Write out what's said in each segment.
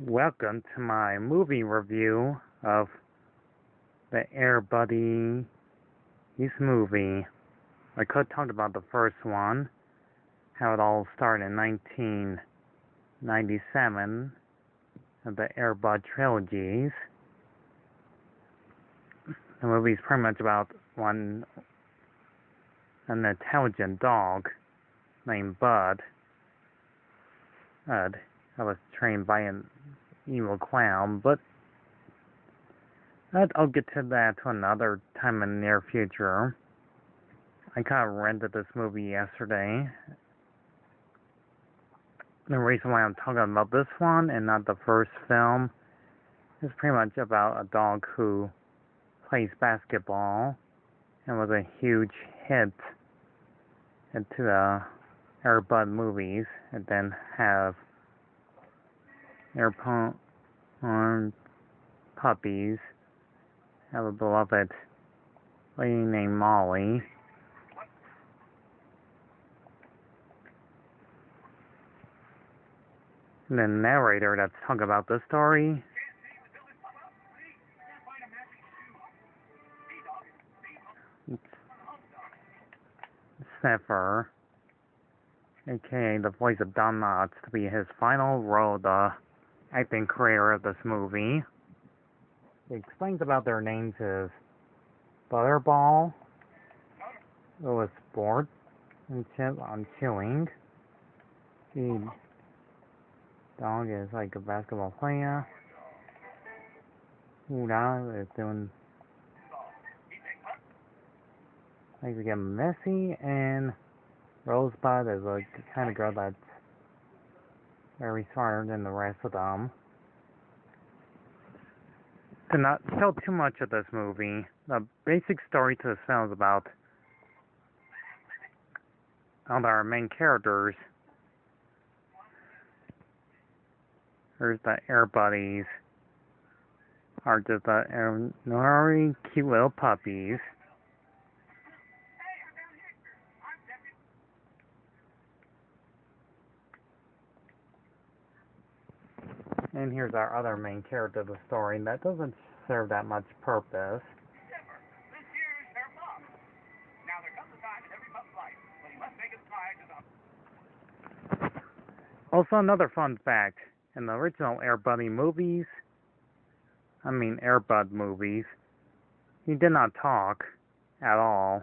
Welcome to my movie review of the Air Buddies movie. I could talk about the first one, how it all started in 1997, the Air Bud trilogies. The movie's pretty much about an intelligent dog named Bud. I was trained by an evil clown, but I'll get to that to another time in the near future. I kind of rented this movie yesterday. The reason why I'm talking about this one and not the first film is pretty much about a dog who plays basketball and was a huge hit into the Air Bud movies, and then have Airborne puppies, have a beloved lady named Molly. And the narrator that's talking about this story Sniffer, aka the voice of Don Knotts, to be his final role, the acting career of this movie. He explains about their names is Butterball, it was sport, and chip on chewing. The dog is like a basketball player. Huda is doing likes to get messy, and Rosebud is a kind of girl that's very smarter than the rest of them. To not tell too much of this movie, the basic story to this film is about all our main characters. There's the Air Buddies, are just the ordinary cute little puppies. And here's our other main character of the story that doesn't serve that much purpose. Also, another fun fact, in the original Air Bud movies, he did not talk at all.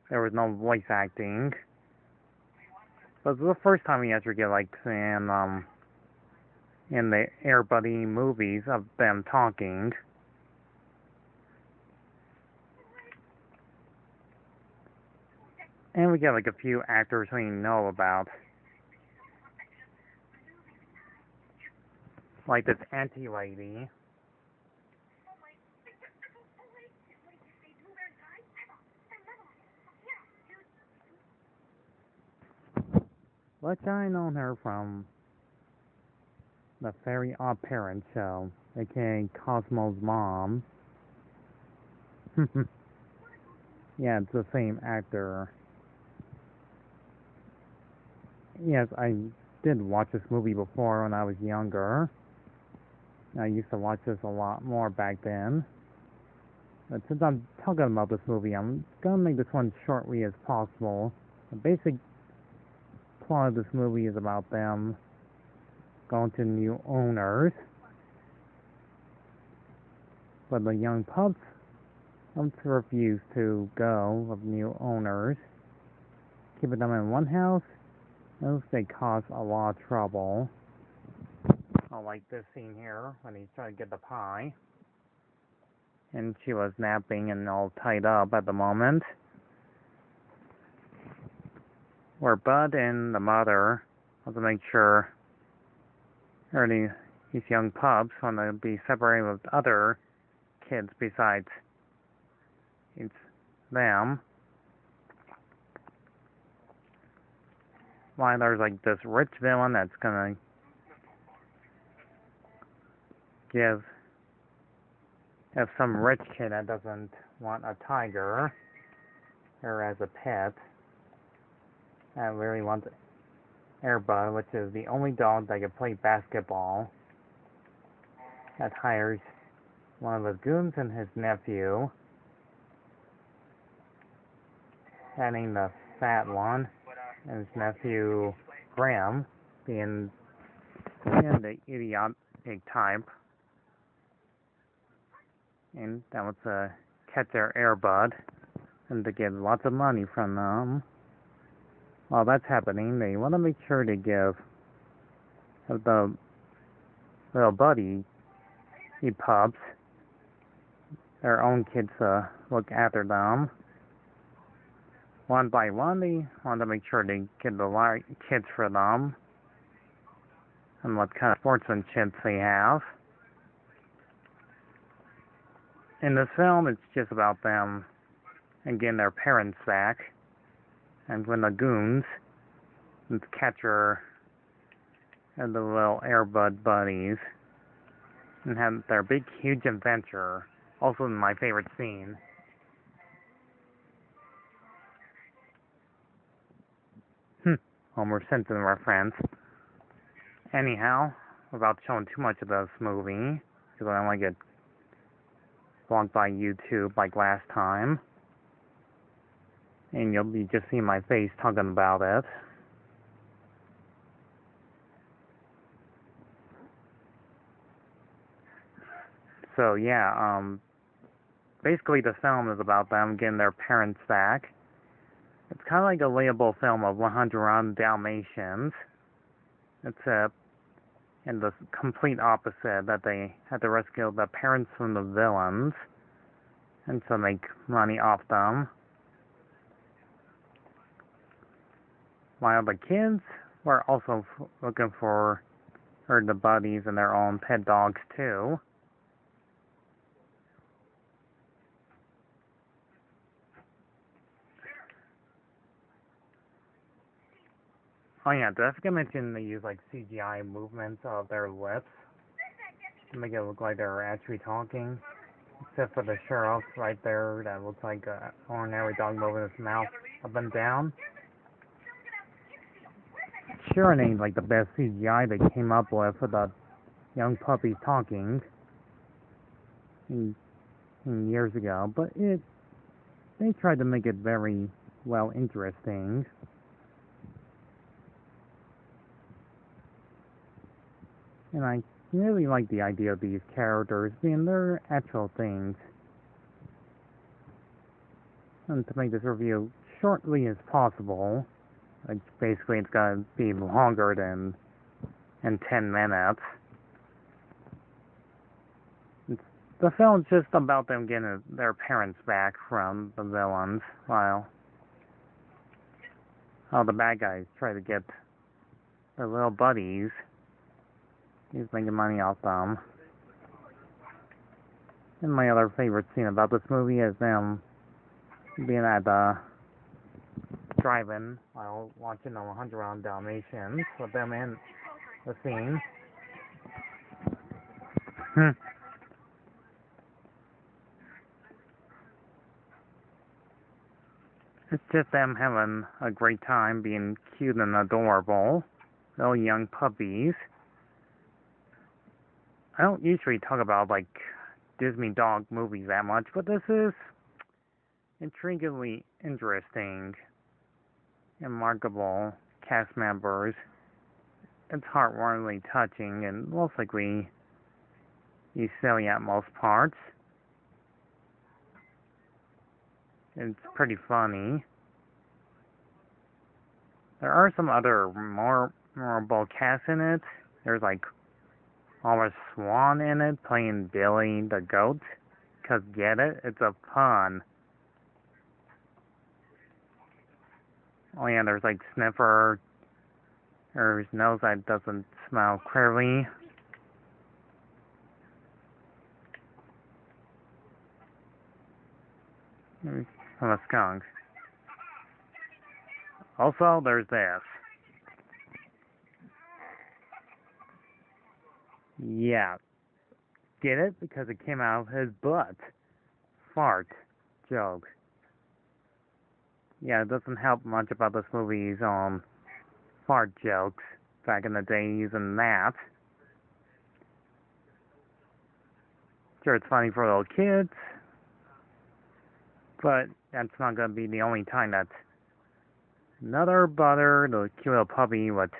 There was no voice acting. But it was the first time we actually get in the Air Buddy movies of them talking. And we get a few actors we know about. Like this auntie lady. Which I know her from the Very Odd Parents show, aka Cosmo's mom. Yeah, it's the same actor. Yes, I did watch this movie before when I was younger. I used to watch this a lot more back then. But since I'm talking about this movie, I'm gonna make this one shortly as possible. The basic plot of this movie is about them going to new owners. But the young pups refuse to go with new owners. Keeping them in one house, those they cause a lot of trouble. Like this scene here, when he's trying to get the pie. And she was napping and all tied up at the moment. Where Bud and the mother want to make sure these young pups want to be separated with other kids besides them. Why there's this rich villain that's gonna have some rich kid that doesn't want a tiger or as a pet, and really wants Air Bud, which is the only dog that can play basketball that hires one of the goons and his nephew, heading the fat one, and his nephew Graham being the idiotic type, and that was to catch their Airbud and to get lots of money from them. While that's happening, they want to make sure to give the little buddy pups their own kids to look after them. One by one, they want to make sure they get the right kids for them and what kind of sportsmanship they have. In this film, it's just about them and getting their parents back, and when the goons and the catcher and the little Airbud buddies and have their big, huge adventure. Also my favorite scene. Homer Simpson reference. Anyhow, without showing too much of this movie, because I don't want to get blocked by YouTube like last time, and you'll be just seeing my face talking about it. So yeah, basically the film is about them getting their parents back. It's kind of like a layable film of 101 Dalmatians, except in the complete opposite, that they had to rescue the parents from the villains and to make money off them. While the kids were also looking for the buddies and their own pet dogs too. Oh yeah, did I forget to mention they use like CGI movements of their lips to make it look like they're actually talking? Except for the sheriff right there that looks like an ordinary dog moving his mouth up and down. Sure, it ain't like the best CGI they came up with for the young puppies talking years ago, but they tried to make it very well interesting. And I really like the idea of these characters being their actual things. And to make this review shortly as possible, like basically it's gonna be longer than 10 minutes. The film's just about them getting their parents back from the villains, while all the bad guys try to get their little buddies. He's making money off them. And my other favorite scene about this movie is them being at the drive-in while watching the 101 Dalmatians with them in the scene. It's just them having a great time being cute and adorable. Little young puppies. I don't usually talk about like Disney dog movies that much, but this is intriguingly interesting and remarkable cast members. It's heartwarmingly touching and most likely silly at most parts. It's pretty funny. There are some other more memorable casts in it. There's like Oliver Swan in it, playing Billy the goat. 'Cause get it? It's a pun. Oh yeah, there's like Sniffer, or his nose that doesn't smell clearly. From a skunk. Also, there's this. Yeah. Get it? Because it came out of his butt. Fart joke. Yeah, it doesn't help much about this movie's fart jokes back in the days and that. Sure, it's funny for little kids, but that's not going to be the only time that another butter, the cute little puppy, would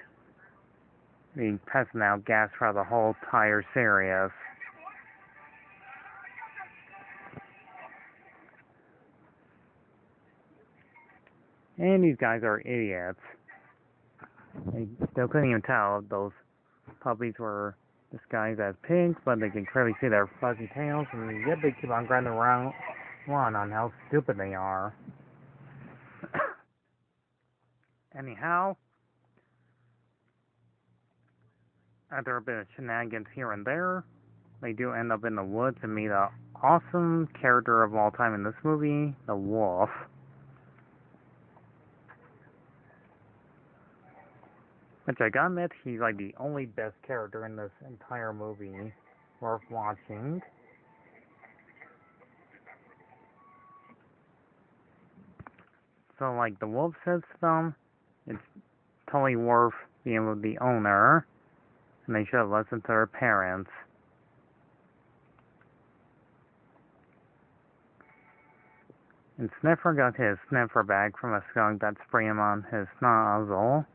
be passing out gas throughout the whole entire series. And these guys are idiots. They still couldn't even tell if those puppies were disguised as pigs, but they can clearly see their fuzzy tails, and yet they keep on grinding around on how stupid they are. Anyhow, after a bit of shenanigans here and there, they do end up in the woods and meet an awesome character of all time in this movie, the wolf. Which I gotta admit, he's like the only best character in this entire movie worth watching. So like the wolf says to them, it's totally worth being with the owner, and they should have listened to their parents. And Sniffer got his sniffer bag from a skunk that sprayed him on his nozzle.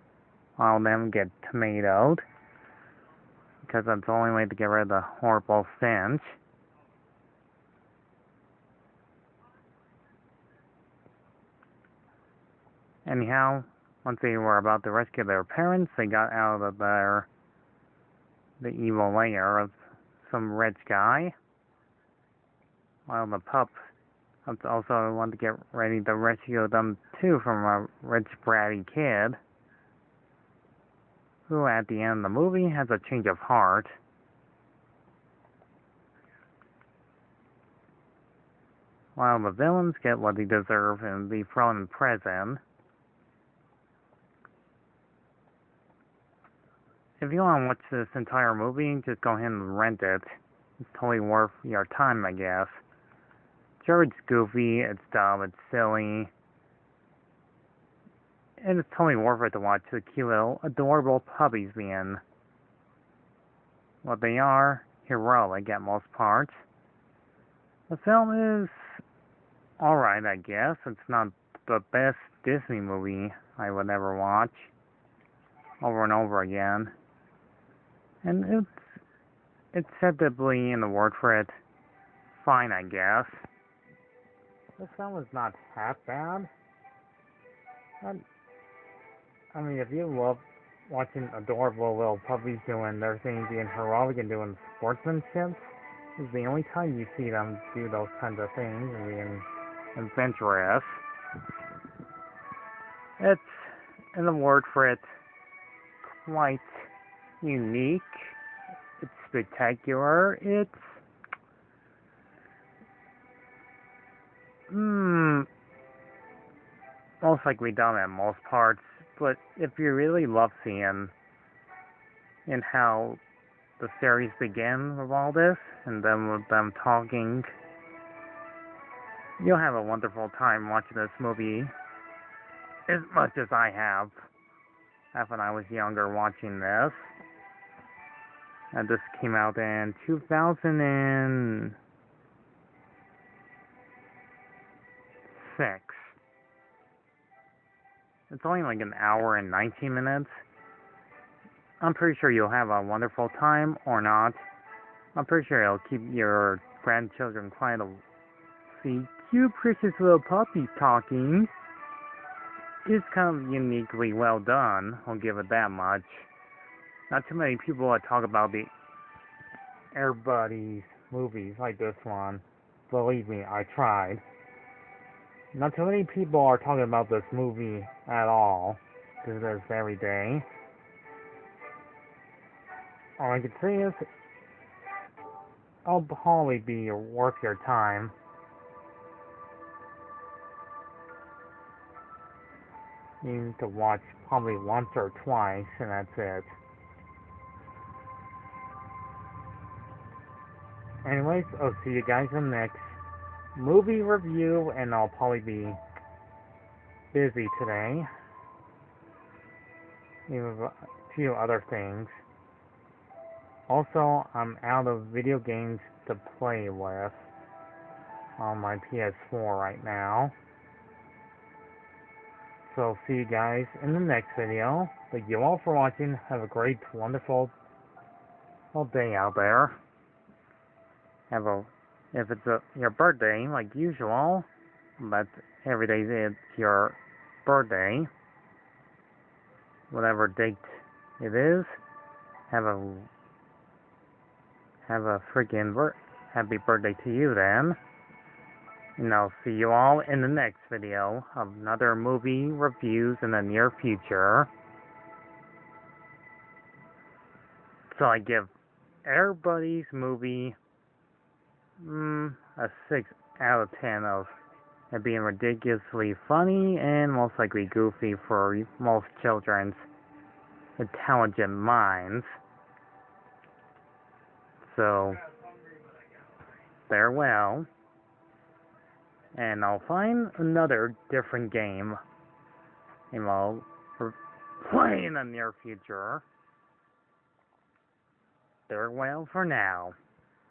All of them get tomatoed, because that's the only way to get rid of the horrible stench. Anyhow, once they were about to rescue their parents, they got out of the evil lair of some rich guy, while the pup also wanted to get ready to rescue them too from a rich bratty kid, who at the end of the movie has a change of heart. While the villains get what they deserve and be thrown in prison. If you want to watch this entire movie, just go ahead and rent it. It's totally worth your time, I guess. Sure, it's goofy, it's dumb, it's silly. And it's totally worth it to watch the cute little adorable puppies being what they are, heroic at most parts. The film is alright, I guess. It's not the best Disney movie I would ever watch over and over again. And it's acceptably, in the word for it, fine, I guess. This film is not half bad. I mean, if you love watching adorable little puppies doing their thing, being heroic and doing sportsmanship, this is the only time you see them do those kinds of things and being adventurous. It's, in the word for it, quite unique. It's spectacular. It's most likely done at most parts. But if you really love seeing in how the series began with all this, and then with them talking, you'll have a wonderful time watching this movie, as much as I have when I was younger watching this. And this came out in 2006. It's only like an hour and 19 minutes. I'm pretty sure you'll have a wonderful time, or not. I'm pretty sure it'll keep your grandchildren quiet to see cute, precious little puppies talking. It's kind of uniquely well done, I'll give it that much. Not too many people talk about the Air Buddies movies like this one. Believe me, I tried. Not too many people are talking about this movie at all to this very day. All I can say is, it'll probably be worth your time. You need to watch probably once or twice, and that's it. Anyways, I'll see you guys in the next movie review, and I'll probably be busy today. Even a few other things. Also, I'm out of video games to play with on my PS4 right now. So see you guys in the next video. Thank you all for watching. Have a great, wonderful day out there. If it's your birthday, like usual, but every day is your birthday, whatever date it is, have a freaking happy birthday to you then. And I'll see you all in the next video of another movie reviews in the near future. So I give everybody's movie a 6 out of 10 of it being ridiculously funny and most likely goofy for most children's intelligent minds. So, farewell. And I'll find another different game, for play in the near future. Farewell for now.